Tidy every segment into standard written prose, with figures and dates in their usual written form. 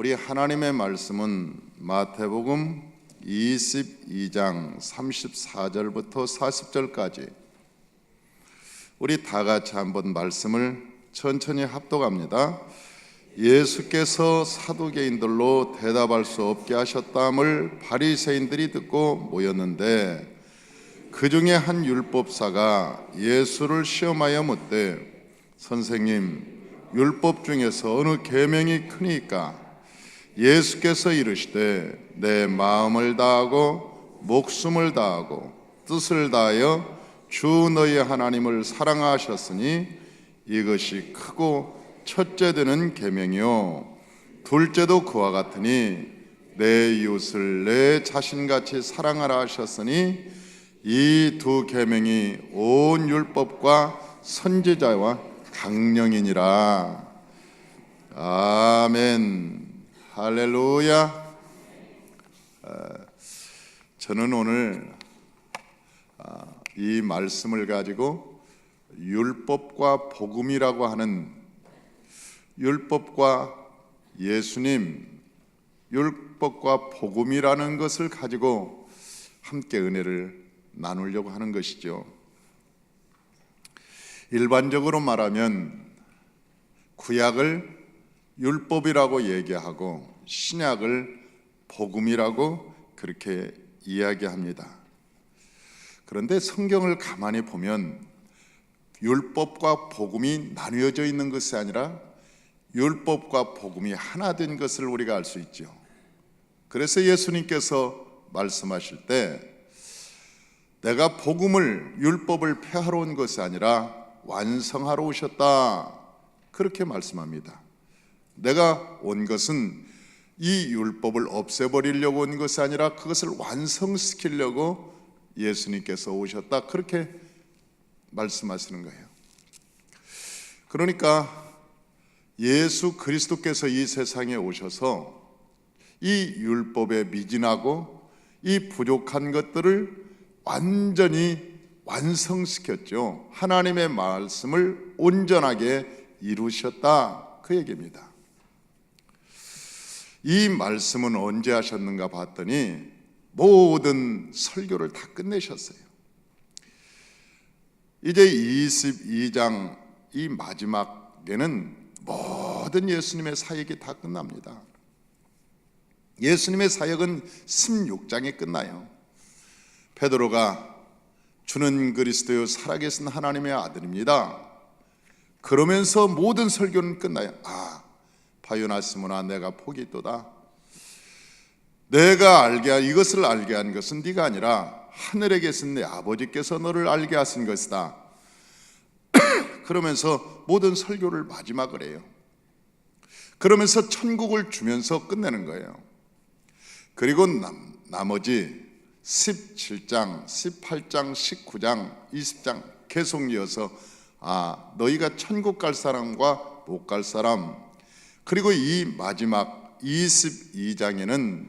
우리 하나님의 말씀은 마태복음 22장 34절부터 40절까지 우리 다 같이 한번 말씀을 천천히 합독합니다. 예수께서 사두개인들로 대답할 수 없게 하셨다함을 바리새인들이 듣고 모였는데 그 중에 한 율법사가 예수를 시험하여 묻되 선생님, 율법 중에서 어느 계명이 크니까? 예수께서 이르시되 내 마음을 다하고 목숨을 다하고 뜻을 다하여 주 너희 하나님을 사랑하셨으니 이것이 크고 첫째 되는 계명이요 둘째도 그와 같으니 내 이웃을 내 자신같이 사랑하라 하셨으니 이 두 계명이 온 율법과 선지자와 강령이니라. 아멘. 할렐루야. 저는 오늘 이 말씀을 가지고 율법과 복음이라고 하는, 율법과 예수님, 율법과 복음이라는 것을 가지고 함께 은혜를 나누려고 하는 것이죠. 일반적으로 말하면 구약을 율법이라고 얘기하고 신약을 복음이라고 그렇게 이야기합니다. 그런데 성경을 가만히 보면 율법과 복음이 나뉘어져 있는 것이 아니라 율법과 복음이 하나 된 것을 우리가 알 수 있죠. 그래서 예수님께서 말씀하실 때 내가 복음을, 율법을 폐하러 온 것이 아니라 완성하러 오셨다, 그렇게 말씀합니다. 내가 온 것은 이 율법을 없애버리려고 온 것이 아니라 그것을 완성시키려고 예수님께서 오셨다, 그렇게 말씀하시는 거예요. 그러니까 예수 그리스도께서 이 세상에 오셔서 이 율법에 미진하고 이 부족한 것들을 완전히 완성시켰죠. 하나님의 말씀을 온전하게 이루셨다, 그 얘기입니다. 이 말씀은 언제 하셨는가 봤더니 모든 설교를 다 끝내셨어요. 이제 22장 이 마지막에는 모든 예수님의 사역이 다 끝납니다. 예수님의 사역은 16장에 끝나요. 베드로가 주는 그리스도요 살아계신 하나님의 아들입니다, 그러면서 모든 설교는 끝나요. 바요나 시몬아, 내가 복이 있도다. 내가 이것을 알게 한 것은 네가 아니라 하늘에 계신 내 아버지께서 너를 알게 하신 것이다. 그러면서 모든 설교를 마지막을 해요. 그러면서 천국을 주면서 끝내는 거예요. 그리고 나머지 17장, 18장, 19장, 20장 계속 이어서 너희가 천국 갈 사람과 못 갈 사람, 그리고 이 마지막 22장에는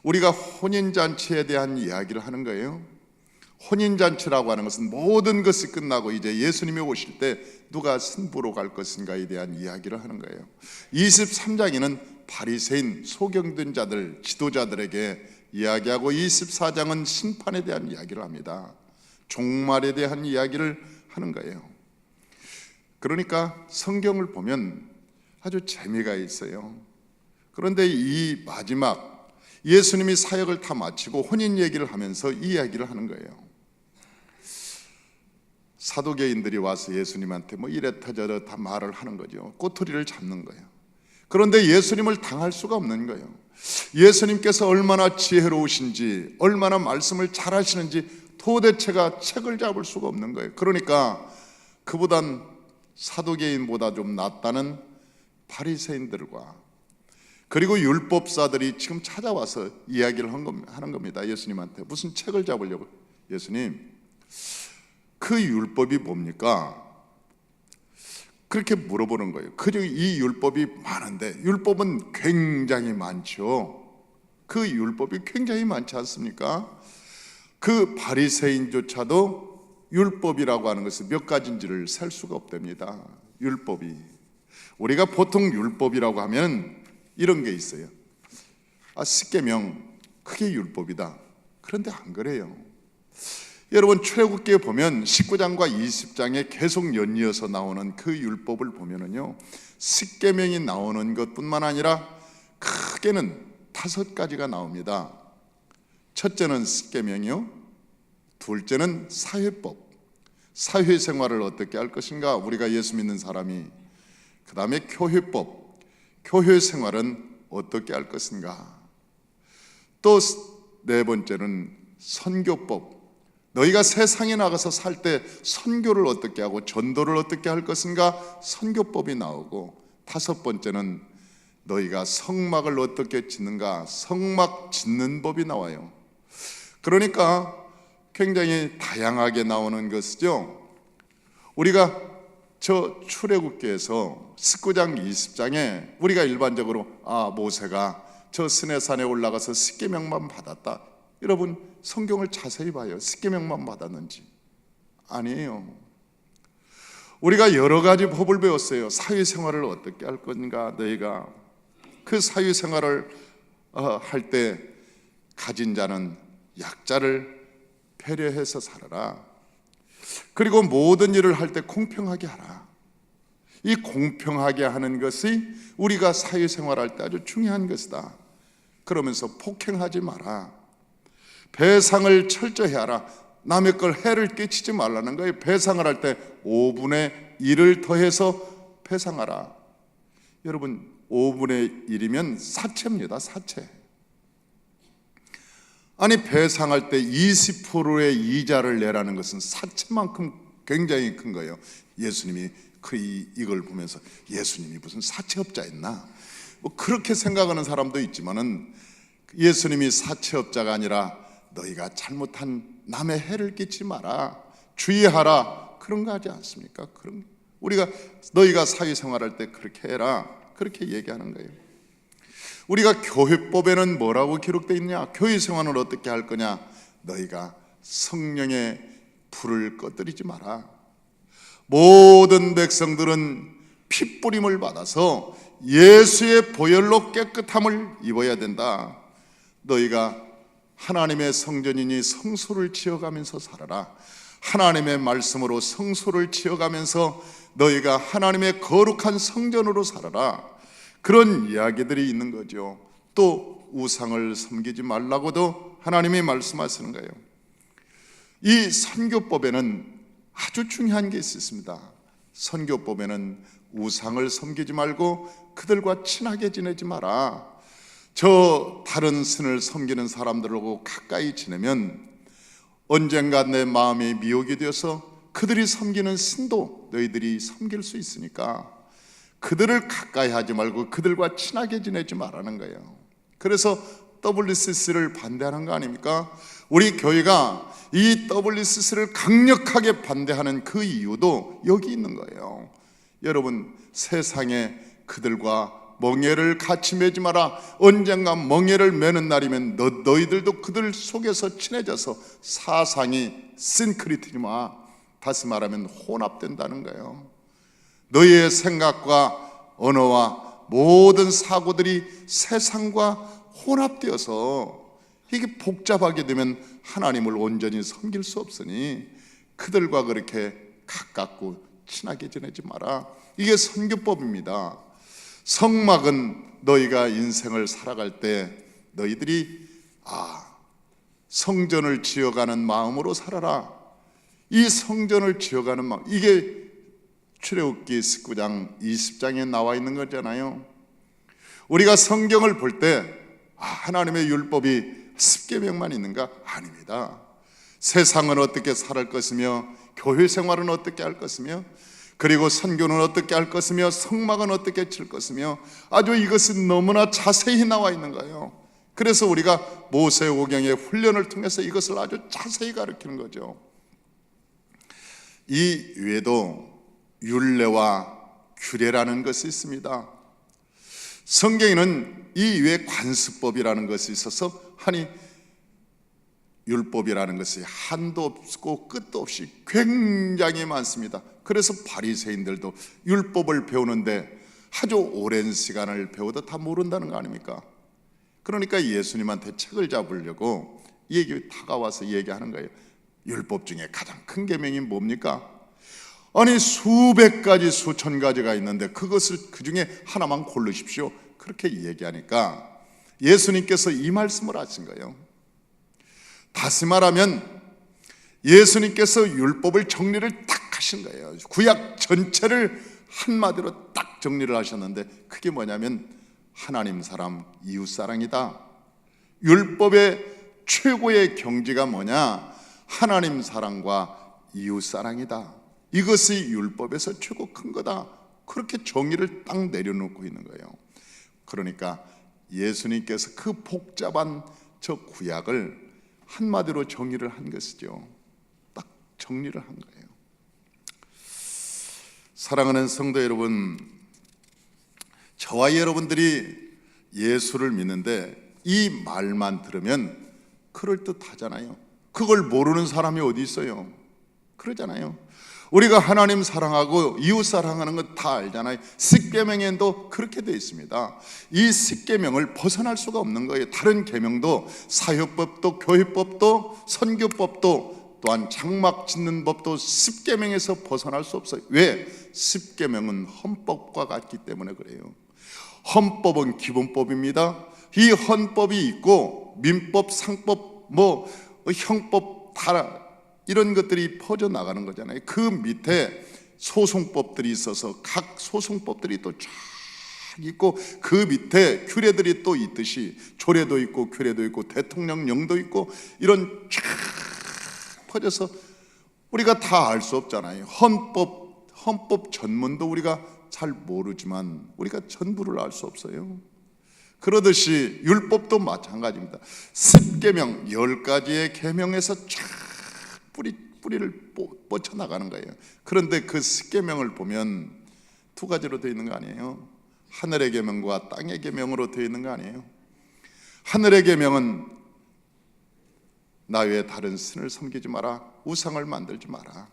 우리가 혼인잔치에 대한 이야기를 하는 거예요. 혼인잔치라고 하는 것은 모든 것이 끝나고 이제 예수님이 오실 때 누가 신부로 갈 것인가에 대한 이야기를 하는 거예요. 23장에는 바리새인, 소경된 자들, 지도자들에게 이야기하고 24장은 심판에 대한 이야기를 합니다. 종말에 대한 이야기를 하는 거예요. 그러니까 성경을 보면 아주 재미가 있어요. 그런데 이 마지막 예수님이 사역을 다 마치고 혼인 얘기를 하면서 이 이야기를 하는 거예요. 사두개인들이 와서 예수님한테 이랬다 저랬다 말을 하는 거죠. 꼬투리를 잡는 거예요. 그런데 예수님을 당할 수가 없는 거예요. 예수님께서 얼마나 지혜로우신지, 얼마나 말씀을 잘 하시는지 도대체가 책을 잡을 수가 없는 거예요. 그러니까 그보단 사두개인보다 좀 낫다는 바리새인들과 그리고 율법사들이 지금 찾아와서 이야기를 하는 겁니다. 예수님한테 무슨 책을 잡으려고. 예수님, 그 율법이 뭡니까? 그렇게 물어보는 거예요. 그중에 이 율법이 많은데, 율법은 굉장히 많죠. 그 율법이 굉장히 많지 않습니까? 그 바리새인조차도 율법이라고 하는 것은 몇 가지인지를 셀 수가 없답니다. 율법이, 우리가 보통 율법이라고 하면 이런 게 있어요. 십계명 그게 율법이다. 그런데 안 그래요. 여러분 출애굽기에 보면 19장과 20장에 계속 연이어서 나오는 그 율법을 보면은요, 십계명이 나오는 것뿐만 아니라 크게는 5가지가 나옵니다. 첫째는 십계명이요, 둘째는 사회법, 사회생활을 어떻게 할 것인가, 우리가 예수 믿는 사람이. 그 다음에 교회법, 교회생활은 어떻게 할 것인가. 또 네 번째는 선교법, 너희가 세상에 나가서 살 때 선교를 어떻게 하고 전도를 어떻게 할 것인가, 선교법이 나오고, 5번째는 너희가 성막을 어떻게 짓는가, 성막 짓는 법이 나와요. 그러니까 굉장히 다양하게 나오는 것이죠. 우리가 저 출애굽기에서 19장 20장에 우리가 일반적으로 모세가 저 시내산에 올라가서 십계명만 받았다. 여러분 성경을 자세히 봐요. 십계명만 받았는지. 아니에요. 우리가 여러 가지 법을 배웠어요. 사회생활을 어떻게 할 건가. 너희가 그 사회생활을 할 때 가진 자는 약자를 배려해서 살아라. 그리고 모든 일을 할 때 공평하게 하라. 이 공평하게 하는 것이 우리가 사회생활할 때 아주 중요한 것이다. 그러면서 폭행하지 마라. 배상을 철저히 하라. 남의 걸 해를 끼치지 말라는 거예요. 배상을 할 때 5분의 1을 더해서 배상하라. 여러분 5분의 1이면 사채입니다. 사채. 아니 배상할 때 20%의 이자를 내라는 것은 사채만큼 굉장히 큰 거예요. 예수님이 이걸 보면서 예수님이 무슨 사채업자였나? 뭐 그렇게 생각하는 사람도 있지만은 예수님이 사채업자가 아니라 너희가 잘못한 남의 해를 끼치지 마라, 주의하라, 그런 거 하지 않습니까? 그런 우리가 너희가 사회생활할 때 그렇게 해라, 그렇게 얘기하는 거예요. 우리가 교회법에는 뭐라고 기록되어 있냐? 교회생활을 어떻게 할 거냐? 너희가 성령의 불을 꺼뜨리지 마라. 모든 백성들은 핏부림을 받아서 예수의 보혈로 깨끗함을 입어야 된다. 너희가 하나님의 성전이니 성소를 지어가면서 살아라. 하나님의 말씀으로 성소를 지어가면서 너희가 하나님의 거룩한 성전으로 살아라. 그런 이야기들이 있는 거죠. 또 우상을 섬기지 말라고도 하나님이 말씀하시는 거예요. 이 선교법에는 아주 중요한 게 있습니다. 선교법에는 우상을 섬기지 말고 그들과 친하게 지내지 마라. 저 다른 신을 섬기는 사람들하고 가까이 지내면 언젠가 내 마음이 미혹이 되어서 그들이 섬기는 신도 너희들이 섬길 수 있으니까 그들을 가까이 하지 말고 그들과 친하게 지내지 말라는 거예요. 그래서 WCC를 반대하는 거 아닙니까? 우리 교회가 이 WCC를 강력하게 반대하는 그 이유도 여기 있는 거예요. 여러분 세상에 그들과 멍에를 같이 매지 마라. 언젠가 멍에를 매는 날이면 너희들도 그들 속에서 친해져서 사상이 싱크리트지마, 다시 말하면 혼합된다는 거예요. 너희의 생각과 언어와 모든 사고들이 세상과 혼합되어서 이게 복잡하게 되면 하나님을 온전히 섬길 수 없으니 그들과 그렇게 가깝고 친하게 지내지 마라. 이게 선교법입니다. 성막은 너희가 인생을 살아갈 때 너희들이 성전을 지어가는 마음으로 살아라. 이 성전을 지어가는 마음, 이게 출애굽기 19장 20장에 나와 있는 거잖아요. 우리가 성경을 볼 때 하나님의 율법이 십계명만 있는가? 아닙니다. 세상은 어떻게 살할 것이며 교회 생활은 어떻게 할 것이며 그리고 선교는 어떻게 할 것이며 성막은 어떻게 칠 것이며 아주 이것은 너무나 자세히 나와 있는 거예요. 그래서 우리가 모세오경의 훈련을 통해서 이것을 아주 자세히 가르치는 거죠. 이 외에도 율례와 규례라는 것이 있습니다. 성경에는 이 외에 관습법이라는 것이 있어서 율법이라는 것이 한도 없고 끝도 없이 굉장히 많습니다. 그래서 바리새인들도 율법을 배우는데 아주 오랜 시간을 배워도 다 모른다는 거 아닙니까? 그러니까 예수님한테 책을 잡으려고 다가와서 얘기하는 거예요. 율법 중에 가장 큰 계명이 뭡니까? 아니 수백 가지 수천 가지가 있는데 그것을 그 중에 하나만 고르십시오. 그렇게 얘기하니까 예수님께서 이 말씀을 하신 거예요. 다시 말하면 예수님께서 율법을 정리를 딱 하신 거예요. 구약 전체를 한마디로 딱 정리를 하셨는데 그게 뭐냐면 하나님 사랑, 이웃 사랑이다. 율법의 최고의 경지가 뭐냐? 하나님 사랑과 이웃 사랑이다. 이것이 율법에서 최고 큰 거다. 그렇게 정의를 딱 내려놓고 있는 거예요. 그러니까 예수님께서 그 복잡한 저 구약을 한마디로 정의를 한 것이죠. 딱 정리를 한 거예요. 사랑하는 성도 여러분, 저와 여러분들이 예수를 믿는데 이 말만 들으면 그럴듯하잖아요. 그걸 모르는 사람이 어디 있어요? 그러잖아요. 우리가 하나님 사랑하고 이웃 사랑하는 건 다 알잖아요. 십계명에도 그렇게 되어 있습니다. 이 십계명을 벗어날 수가 없는 거예요. 다른 계명도 사회법도 교회법도 선교법도 또한 장막 짓는 법도 십계명에서 벗어날 수 없어요. 왜? 십계명은 헌법과 같기 때문에 그래요. 헌법은 기본법입니다. 이 헌법이 있고 민법, 상법, 형법 다 이런 것들이 퍼져나가는 거잖아요. 그 밑에 소송법들이 있어서 각 소송법들이 또 쫙 있고 그 밑에 규례들이 또 있듯이 조례도 있고 규례도 있고 대통령령도 있고 이런 쫙 퍼져서 우리가 다 알 수 없잖아요. 헌법 전문도 우리가 잘 모르지만 우리가 전부를 알 수 없어요. 그러듯이 율법도 마찬가지입니다. 10계명 10가지의 계명에서 쫙 뿌리를 뻗쳐나가는 거예요. 그런데 그 10계명을 보면 두 가지로 되어 있는 거 아니에요? 하늘의 계명과 땅의 계명으로 되어 있는 거 아니에요? 하늘의 계명은 나 외에 다른 신을 섬기지 마라, 우상을 만들지 마라,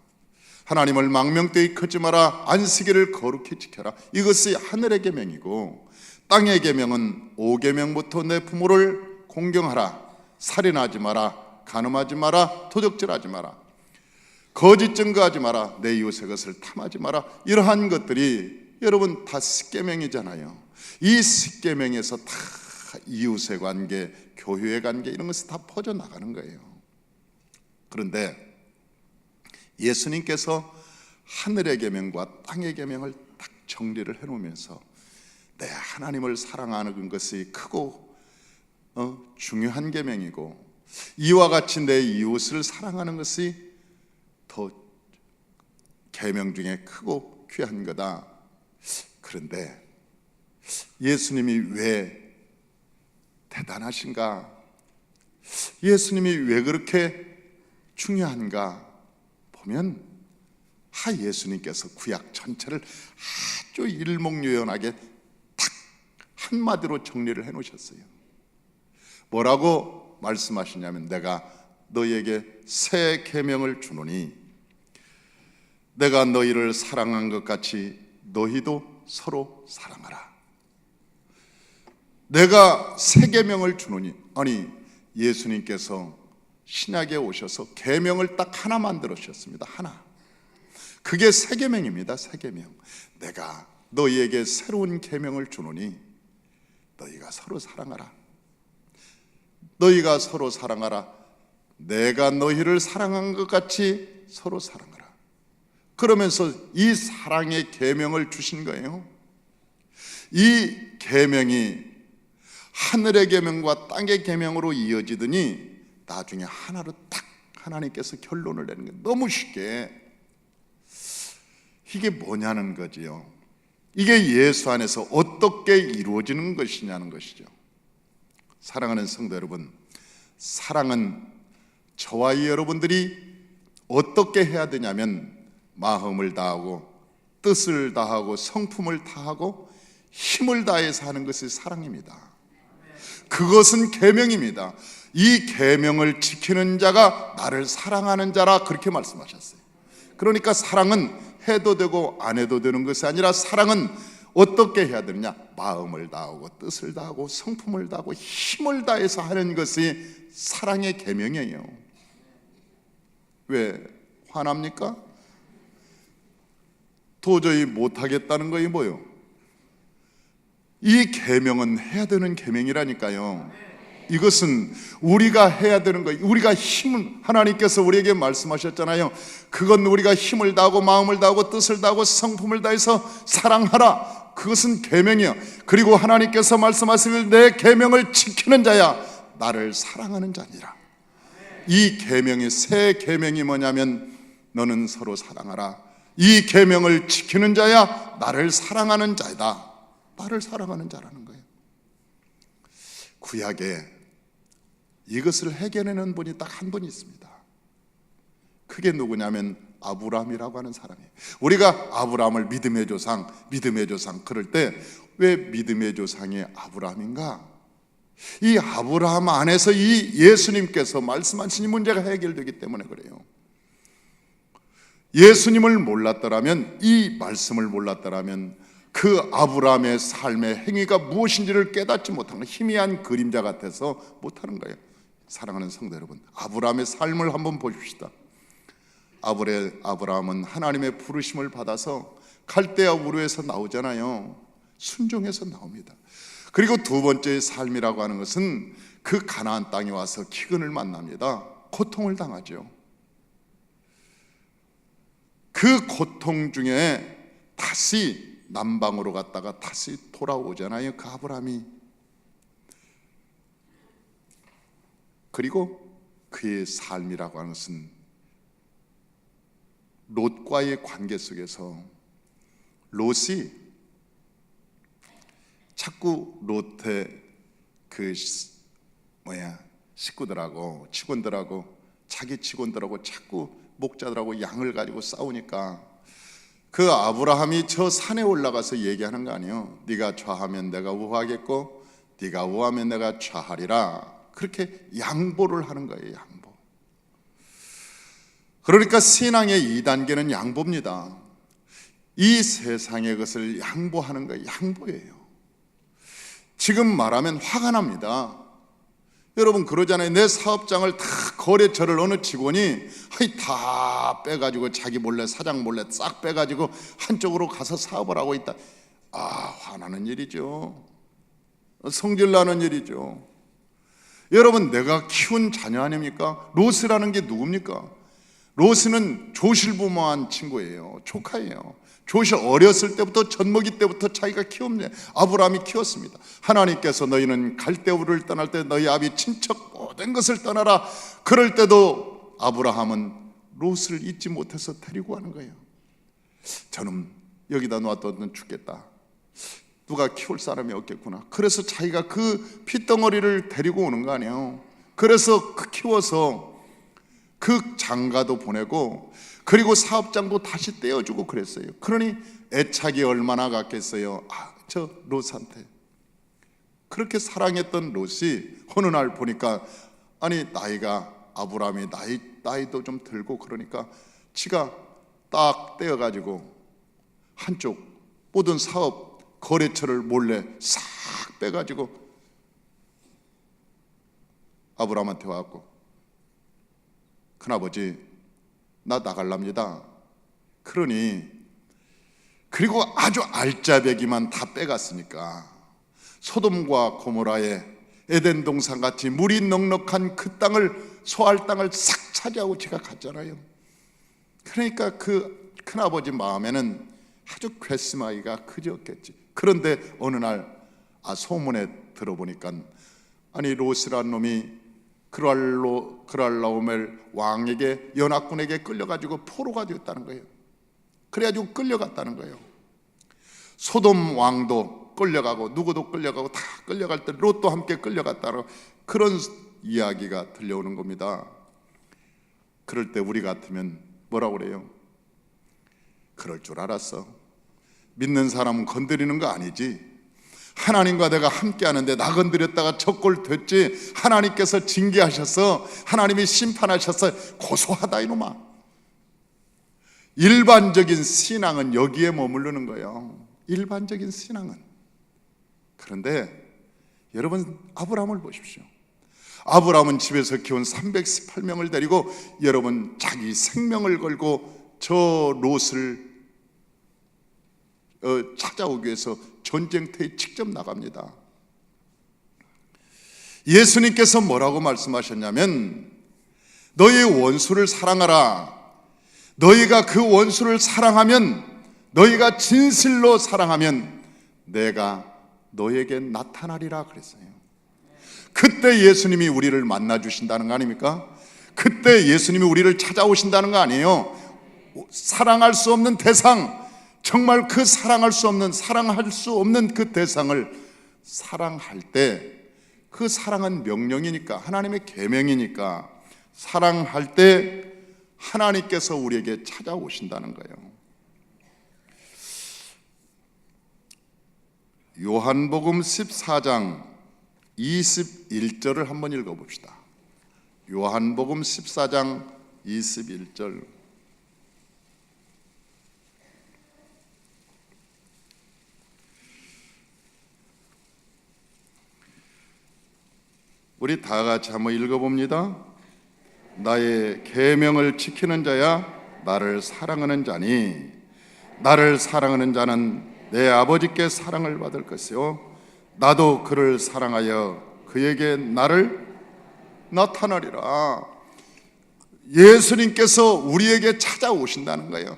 하나님을 망명되이 걷지 마라, 안식일을 거룩히 지켜라. 이것이 하늘의 계명이고, 땅의 계명은 5계명부터 내 부모를 공경하라, 살인하지 마라, 간음하지 마라, 도적질하지 마라, 거짓 증거하지 마라, 내 이웃의 것을 탐하지 마라. 이러한 것들이 여러분 다 십계명이잖아요. 이 십계명에서 다 이웃의 관계, 교회의 관계 이런 것이 다 퍼져나가는 거예요. 그런데 예수님께서 하늘의 계명과 땅의 계명을 딱 정리를 해놓으면서 내 하나님을 사랑하는 것이 크고 중요한 계명이고, 이와 같이 내 이웃을 사랑하는 것이 더 계명 중에 크고 귀한 거다. 그런데 예수님이 왜 대단하신가? 예수님이 왜 그렇게 중요한가 보면 예수님께서 구약 전체를 아주 일목요연하게 딱 한마디로 정리를 해놓으셨어요. 뭐라고 말씀하시냐면, 내가 너희에게 새 계명을 주노니 내가 너희를 사랑한 것 같이 너희도 서로 사랑하라. 내가 새 계명을 주노니, 아니 예수님께서 신약에 오셔서 계명을 딱 하나 만들으셨습니다. 하나. 그게 새 계명입니다. 새 계명. 내가 너희에게 새로운 계명을 주노니 너희가 서로 사랑하라. 너희가 서로 사랑하라. 내가 너희를 사랑한 것 같이 서로 사랑하라. 그러면서 이 사랑의 계명을 주신 거예요. 이 계명이 하늘의 계명과 땅의 계명으로 이어지더니 나중에 하나로 딱 하나님께서 결론을 내는 거예요. 너무 쉽게. 이게 뭐냐는 거지요. 이게 예수 안에서 어떻게 이루어지는 것이냐는 것이죠. 사랑하는 성도 여러분, 사랑은 저와 여러분들이 어떻게 해야 되냐면 마음을 다하고 뜻을 다하고 성품을 다하고 힘을 다해서 하는 것이 사랑입니다. 그것은 계명입니다. 이 계명을 지키는 자가 나를 사랑하는 자라, 그렇게 말씀하셨어요. 그러니까 사랑은 해도 되고 안 해도 되는 것이 아니라 사랑은 어떻게 해야 되느냐? 마음을 다하고 뜻을 다하고 성품을 다하고 힘을 다해서 하는 것이 사랑의 계명이에요. 왜 화납니까? 도저히 못하겠다는 거이 뭐요? 이 계명은 해야 되는 계명이라니까요. 이것은 우리가 해야 되는 거예요. 우리가 힘을, 하나님께서 우리에게 말씀하셨잖아요. 그건 우리가 힘을 다하고 마음을 다하고 뜻을 다하고 성품을 다해서 사랑하라. 그것은 계명이요. 그리고 하나님께서 말씀하시길 내 계명을 지키는 자야 나를 사랑하는 자니라. 이 계명이, 새 계명이 뭐냐면 너는 서로 사랑하라. 이 계명을 지키는 자야 나를 사랑하는 자이다. 나를 사랑하는 자라는 거예요. 구약에 이것을 해결해내는 분이 딱 한 분 있습니다. 그게 누구냐면 아브라함이라고 하는 사람이에요. 우리가 아브라함을 믿음의 조상 그럴 때 왜 믿음의 조상이 아브라함인가? 이 아브라함 안에서 이 예수님께서 말씀하신 이 문제가 해결되기 때문에 그래요. 예수님을 몰랐더라면, 이 말씀을 몰랐더라면 그 아브라함의 삶의 행위가 무엇인지를 깨닫지 못하는, 희미한 그림자 같아서 못하는 거예요. 사랑하는 성도 여러분, 아브라함의 삶을 한번 보십시다. 아브라함은 하나님의 부르심을 받아서 갈대아 우르에서 나오잖아요. 순종해서 나옵니다. 그리고 두 번째 삶이라고 하는 것은 그 가나안 땅에 와서 기근을 만납니다. 고통을 당하죠. 그 고통 중에 다시 남방으로 갔다가 다시 돌아오잖아요. 그 아브라함이. 그리고 그의 삶이라고 하는 것은 롯과의 관계 속에서 롯이 자꾸 롯의 그 식구들하고 직원들하고 자기 직원들하고 자꾸 목자들하고 양을 가지고 싸우니까 그 아브라함이 저 산에 올라가서 얘기하는 거 아니에요. 네가 좌하면 내가 우하겠고 네가 우하면 내가 좌하리라. 그렇게 양보를 하는 거예요. 양보. 그러니까 신앙의 2단계는 양보입니다. 이 세상의 것을 양보하는 거예요. 양보예요. 지금 말하면 화가 납니다. 여러분 그러잖아요. 내 사업장을 다, 거래처를 어느 직원이 다 빼가지고 자기 몰래, 사장 몰래 싹 빼가지고 한쪽으로 가서 사업을 하고 있다. 화나는 일이죠. 성질나는 일이죠. 여러분 내가 키운 자녀 아닙니까? 롯이라는 게 누굽니까? 롯은 조실부모한 친구예요. 조카예요. 롯이 어렸을 때부터, 젖먹이 때부터 자기가 키웁니다. 아브라함이 키웠습니다. 하나님께서 너희는 갈대우를 떠날 때 너희 아비 친척 모든 것을 떠나라. 그럴 때도 아브라함은 롯을 잊지 못해서 데리고 가는 거예요. 저는 여기다 놔뒀던 죽겠다. 누가 키울 사람이 없겠구나. 그래서 자기가 그 핏덩어리를 데리고 오는 거 아니에요. 그래서 키워서 그 장가도 보내고 그리고 사업장도 다시 떼어주고 그랬어요. 그러니 애착이 얼마나 갔겠어요. 저 롯한테. 그렇게 사랑했던 롯이 어느 날 보니까 나이가 아브라함이 나이도 좀 들고 그러니까 지가 딱 떼어가지고 한쪽 모든 사업 거래처를 몰래 싹 빼가지고 아브라함한테 와갖고 큰아버지 나 나갈랍니다. 그리고 아주 알짜배기만 다 빼갔으니까 소돔과 고모라의 에덴 동산 같이 물이 넉넉한 그 땅을, 소할 땅을 싹 차지하고 제가 갔잖아요. 그러니까 그 큰아버지 마음에는 아주 괘씸하기가 그지없겠지. 그런데 어느 날 소문에 들어보니까 롯이라는 놈이 그랄라오멜 왕에게, 연합군에게 끌려가지고 포로가 되었다는 거예요. 그래가지고 끌려갔다는 거예요. 소돔 왕도 끌려가고 누구도 끌려가고 다 끌려갈 때 롯도 함께 끌려갔다는 그런 이야기가 들려오는 겁니다. 그럴 때 우리 같으면 뭐라고 그래요? 그럴 줄 알았어. 믿는 사람은 건드리는 거 아니지. 하나님과 내가 함께 하는데 나 건드렸다가 적골 됐지. 하나님께서 징계하셔서, 하나님이 심판하셔서 고소하다 이놈아. 일반적인 신앙은 여기에 머무르는 거예요. 일반적인 신앙은. 그런데 여러분, 아브라함을 보십시오. 아브라함은 집에서 키운 318명을 데리고 여러분 자기 생명을 걸고 저 롯을 찾아오기 위해서 전쟁터에 직접 나갑니다. 예수님께서 뭐라고 말씀하셨냐면, 너희의 원수를 사랑하라. 너희가 그 원수를 사랑하면, 너희가 진실로 사랑하면 내가 너에게 나타나리라 그랬어요. 그때 예수님이 우리를 만나 주신다는 거 아닙니까? 그때 예수님이 우리를 찾아오신다는 거 아니에요? 사랑할 수 없는 대상, 정말 그 사랑할 수 없는 그 대상을 사랑할 때, 그 사랑은 명령이니까, 하나님의 계명이니까, 사랑할 때 하나님께서 우리에게 찾아오신다는 거예요. 요한복음 14장 21절을 한번 읽어봅시다. 요한복음 14장 21절. 우리 다 같이 한번 읽어봅니다. 나의 계명을 지키는 자야 나를 사랑하는 자니, 나를 사랑하는 자는 내 아버지께 사랑을 받을 것이요 나도 그를 사랑하여 그에게 나를 나타나리라. 예수님께서 우리에게 찾아오신다는 거예요.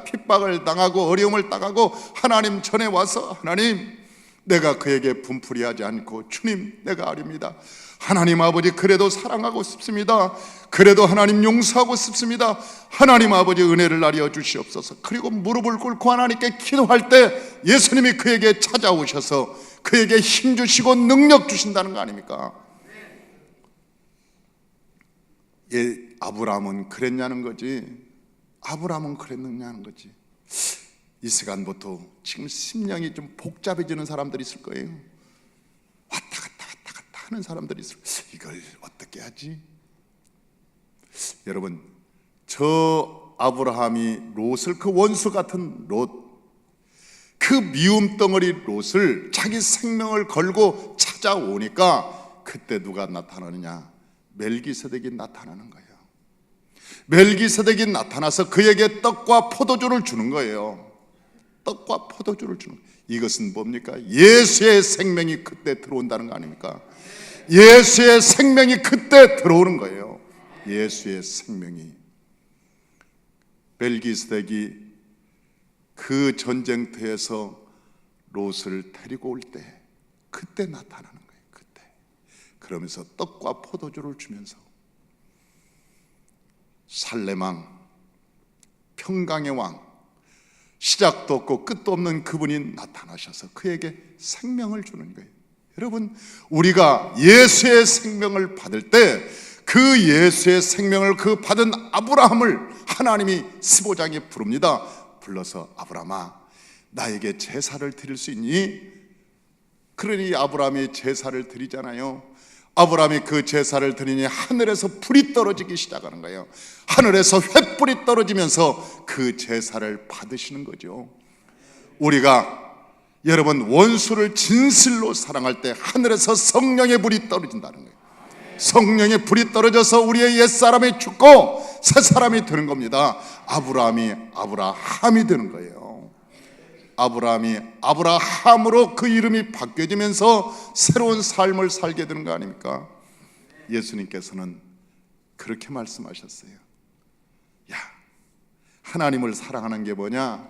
핍박을 당하고 어려움을 당하고 하나님 전에 와서, 하나님, 내가 그에게 분풀이하지 않고, 주님, 내가 아립니다. 하나님 아버지, 그래도 사랑하고 싶습니다. 그래도 하나님 용서하고 싶습니다. 하나님 아버지, 은혜를 나려 주시옵소서. 그리고 무릎을 꿇고 하나님께 기도할 때 예수님이 그에게 찾아오셔서 그에게 힘 주시고 능력 주신다는 거 아닙니까? 아브라함은 그랬냐는 거지. 아브라함은 그랬느냐는 거지. 이 시간부터 지금 심령이 좀 복잡해지는 사람들이 있을 거예요. 왔다 갔다 하는 사람들이 있을 거예요. 이걸 어떻게 하지? 여러분, 저 아브라함이 롯을, 그 원수 같은 롯, 그 미움 덩어리 롯을 자기 생명을 걸고 찾아오니까 그때 누가 나타나느냐? 멜기세덱이 나타나는 거예요. 멜기세덱이 나타나서 그에게 떡과 포도주를 주는 거예요. 떡과 포도주를 주는 거예요. 이것은 뭡니까? 예수의 생명이 그때 들어온다는 거 아닙니까? 예수의 생명이 그때 들어오는 거예요. 예수의 생명이. 멜기세덱이 그 전쟁터에서 롯을 데리고 올 때 그때 나타나는 거예요. 그때. 그러면서 떡과 포도주를 주면서 살레망, 평강의 왕, 시작도 없고 끝도 없는 그분이 나타나셔서 그에게 생명을 주는 거예요. 여러분, 우리가 예수의 생명을 받을 때 그 예수의 생명을 그 받은 아브라함을 하나님이 15장에 부릅니다. 불러서, 아브라함아, 나에게 제사를 드릴 수 있니? 그러니 아브라함이 제사를 드리잖아요. 아브라함이 그 제사를 드리니 하늘에서 불이 떨어지기 시작하는 거예요. 하늘에서 횃불이 떨어지면서 그 제사를 받으시는 거죠. 우리가, 여러분, 원수를 진실로 사랑할 때 하늘에서 성령의 불이 떨어진다는 거예요. 성령의 불이 떨어져서 우리의 옛사람이 죽고 새 사람이 되는 겁니다. 아브라함이 아브라함이 되는 거예요. 아브라함이 아브라함으로 그 이름이 바뀌어지면서 새로운 삶을 살게 되는 거 아닙니까? 예수님께서는 그렇게 말씀하셨어요. 야, 하나님을 사랑하는 게 뭐냐?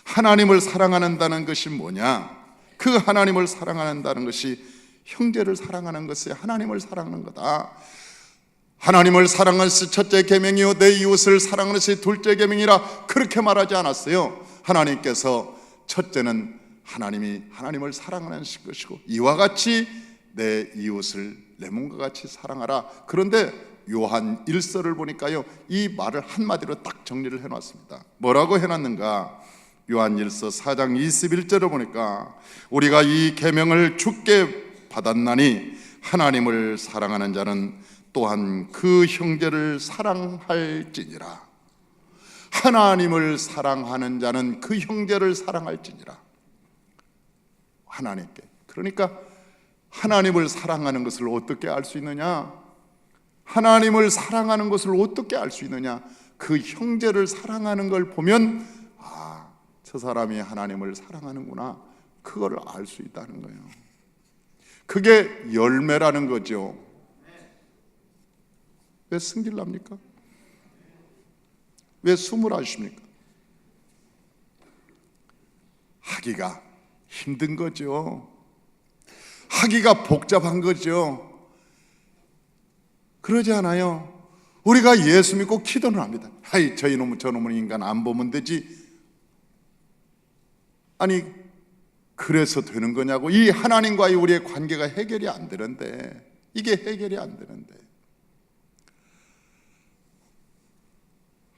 하나님을 사랑한다는 것이 뭐냐? 그 하나님을 사랑한다는 것이 형제를 사랑하는 것이 하나님을 사랑하는 거다. 하나님을 사랑하는 것이 첫째 계명이요 내 이웃을 사랑하는 것이 둘째 계명이라 그렇게 말하지 않았어요. 하나님께서 첫째는 하나님이 하나님을 사랑하는 것이고 이와 같이 내 이웃을 내 몸과 같이 사랑하라. 그런데 요한 1서를 보니까요, 이 말을 한마디로 딱 정리를 해놨습니다. 뭐라고 해놨는가? 요한 1서 4장 21절을 보니까 우리가 이 계명을 주께 받았나니 하나님을 사랑하는 자는 또한 그 형제를 사랑할지니라. 하나님을 사랑하는 자는 그 형제를 사랑할지니라. 하나님께. 그러니까 하나님을 사랑하는 것을 어떻게 알 수 있느냐? 하나님을 사랑하는 것을 어떻게 알 수 있느냐? 그 형제를 사랑하는 걸 보면 저 사람이 하나님을 사랑하는구나, 그걸 알 수 있다는 거예요. 그게 열매라는 거죠. 왜 승질납니까? 왜 숨을 하십니까? 하기가 힘든 거죠. 하기가 복잡한 거죠. 그러지 않아요? 우리가 예수 믿고 기도는 합니다. 저놈은 인간 안 보면 되지. 아니, 그래서 되는 거냐고. 이 하나님과의 우리의 관계가 해결이 안 되는데, 이게 해결이 안 되는데,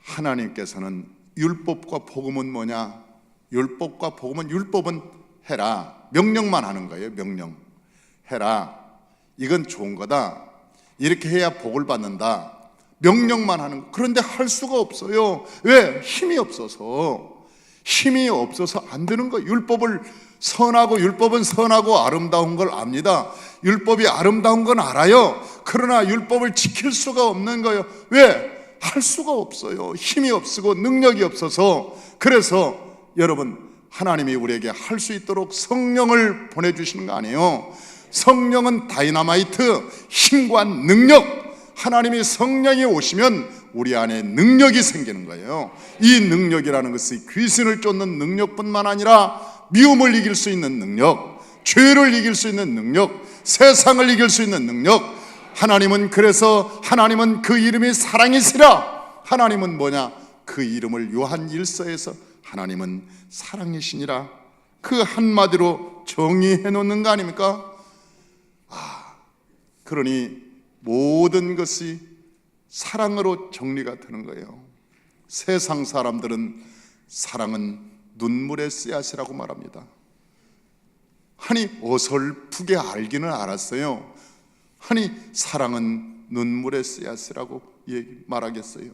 하나님께서는 율법과 복음은 뭐냐? 율법과 복음은, 율법은 해라, 명령만 하는 거예요. 명령. 해라, 이건 좋은 거다, 이렇게 해야 복을 받는다, 명령만 하는 거. 그런데 할 수가 없어요. 왜? 힘이 없어서. 힘이 없어서 안 되는 거예요. 율법은 선하고 아름다운 걸 압니다. 율법이 아름다운 건 알아요. 그러나 율법을 지킬 수가 없는 거예요. 왜? 할 수가 없어요. 힘이 없고 능력이 없어서. 그래서 여러분, 하나님이 우리에게 할 수 있도록 성령을 보내주시는 거 아니에요. 성령은 다이나마이트, 힘과 능력. 하나님이 성령이 오시면 우리 안에 능력이 생기는 거예요. 이 능력이라는 것이 귀신을 쫓는 능력뿐만 아니라 미움을 이길 수 있는 능력, 죄를 이길 수 있는 능력, 세상을 이길 수 있는 능력. 하나님은 그 이름이 사랑이시라. 하나님은 뭐냐? 그 이름을 요한 1서에서 하나님은 사랑이시니라, 그 한마디로 정의해 놓는 거 아닙니까? 그러니 모든 것이 사랑으로 정리가 되는 거예요. 세상 사람들은 사랑은 눈물의 씨앗이라고 말합니다. 아니, 어설프게 알기는 알았어요. 아니, 사랑은 눈물의 씨앗이라고 말하겠어요.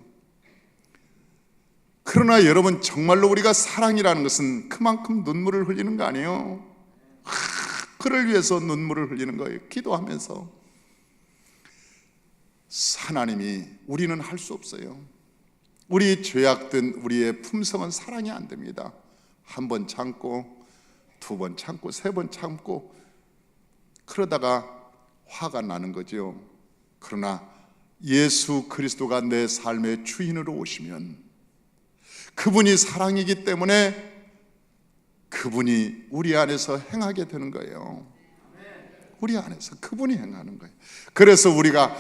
그러나 여러분, 정말로 우리가 사랑이라는 것은 그만큼 눈물을 흘리는 거 아니에요? 그를 위해서 눈물을 흘리는 거예요. 기도하면서. 하나님이, 우리는 할 수 없어요. 우리 죄악된 우리의 품성은 사랑이 안 됩니다. 한 번 참고, 두 번 참고, 세 번 참고, 그러다가 화가 나는 거죠. 그러나 예수 그리스도가 내 삶의 주인으로 오시면, 그분이 사랑이기 때문에 그분이 우리 안에서 행하게 되는 거예요. 우리 안에서 그분이 행하는 거예요. 그래서 우리가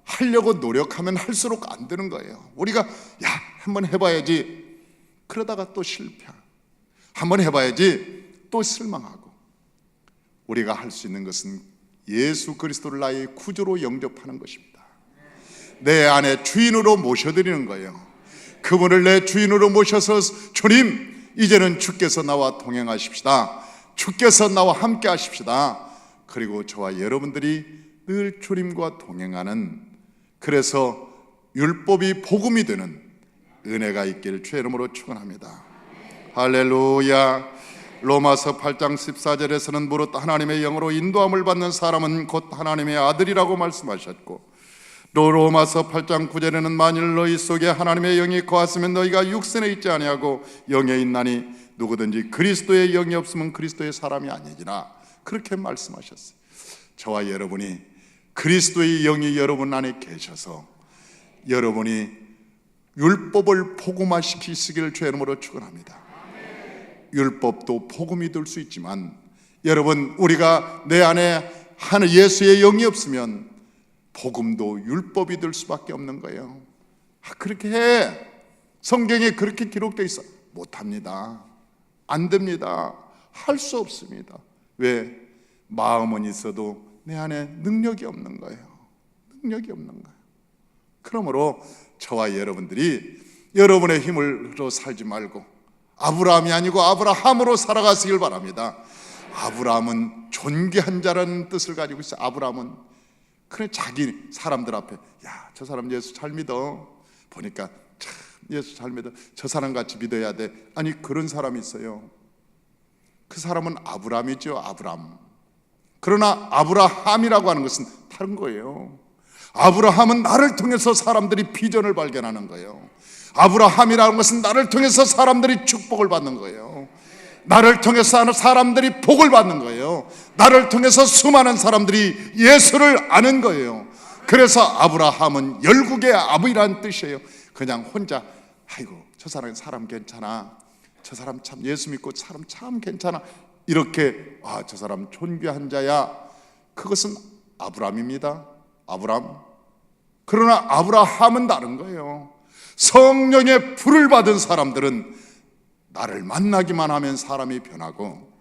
하려고 노력하면 할수록 안 되는 거예요. 우리가 한번 해봐야지, 그러다가 또 실패하고, 한번 해봐야지 또 실망하고. 우리가 할 수 있는 것은 예수 그리스도를 나의 구주로 영접하는 것입니다. 내 안에 주인으로 모셔드리는 거예요. 그분을 내 주인으로 모셔서, 주님, 이제는 주께서 나와 동행하십시다, 주께서 나와 함께 하십시다. 그리고 저와 여러분들이 늘 주님과 동행하는, 그래서 율법이 복음이 되는 은혜가 있길 주의 이름으로 축원합니다. 할렐루야. 로마서 8장 14절에서는 무릇 하나님의 영으로 인도함을 받는 사람은 곧 하나님의 아들이라고 말씀하셨고, 또 로마서 8장 9절에는 만일 너희 속에 하나님의 영이 거하시면 너희가 육신에 있지 아니하고 영에 있나니 누구든지 그리스도의 영이 없으면 그리스도의 사람이 아니니라, 그렇게 말씀하셨어요. 저와 여러분이 그리스도의 영이 여러분 안에 계셔서 여러분이 율법을 복음화시키시기를 주의 이름으로 축원합니다. 율법도 복음이 될 수 있지만, 여러분, 우리가 내 안에 예수의 영이 없으면 복음도 율법이 될 수밖에 없는 거예요. 그렇게 해. 성경에 그렇게 기록되어 있어. 못합니다. 안 됩니다. 할 수 없습니다. 왜? 마음은 있어도 내 안에 능력이 없는 거예요. 능력이 없는 거예요. 그러므로 저와 여러분들이 여러분의 힘으로 살지 말고 아브라함이 아니고 아브라함으로 살아가시길 바랍니다. 아브라함은 존귀한 자라는 뜻을 가지고 있어요. 아브라함은 그래, 자기 사람들 앞에, 저 사람 예수 잘 믿어. 보니까 참 예수 잘 믿어. 저 사람 같이 믿어야 돼. 아니, 그런 사람이 있어요. 그 사람은 아브라함이죠. 아브람. 그러나 아브라함이라고 하는 것은 다른 거예요. 아브라함은 나를 통해서 사람들이 비전을 발견하는 거예요. 아브라함이라는 것은 나를 통해서 사람들이 축복을 받는 거예요. 나를 통해서 사람들이 복을 받는 거예요. 나를 통해서 수많은 사람들이 예수를 아는 거예요. 그래서 아브라함은 열국의 아버지라는 뜻이에요. 그냥 혼자 아이고 저 사람 괜찮아, 저 사람 참 예수 믿고 사람 참 괜찮아, 이렇게 저 사람 존귀한 자야, 그것은 아브라함입니다. 아브라함. 그러나 아브라함은 다른 거예요. 성령의 불을 받은 사람들은 나를 만나기만 하면 사람이 변하고,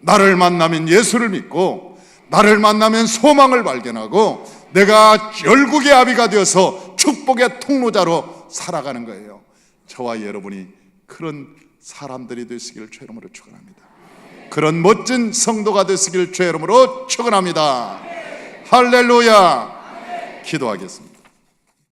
나를 만나면 예수를 믿고, 나를 만나면 소망을 발견하고, 내가 열국의 아비가 되어서 축복의 통로자로 살아가는 거예요. 저와 여러분이 그런 사람들이 되시기를 주의 이름으로 축원합니다. 그런 멋진 성도가 되시기를 주의 이름으로 축원합니다. 할렐루야. 기도하겠습니다.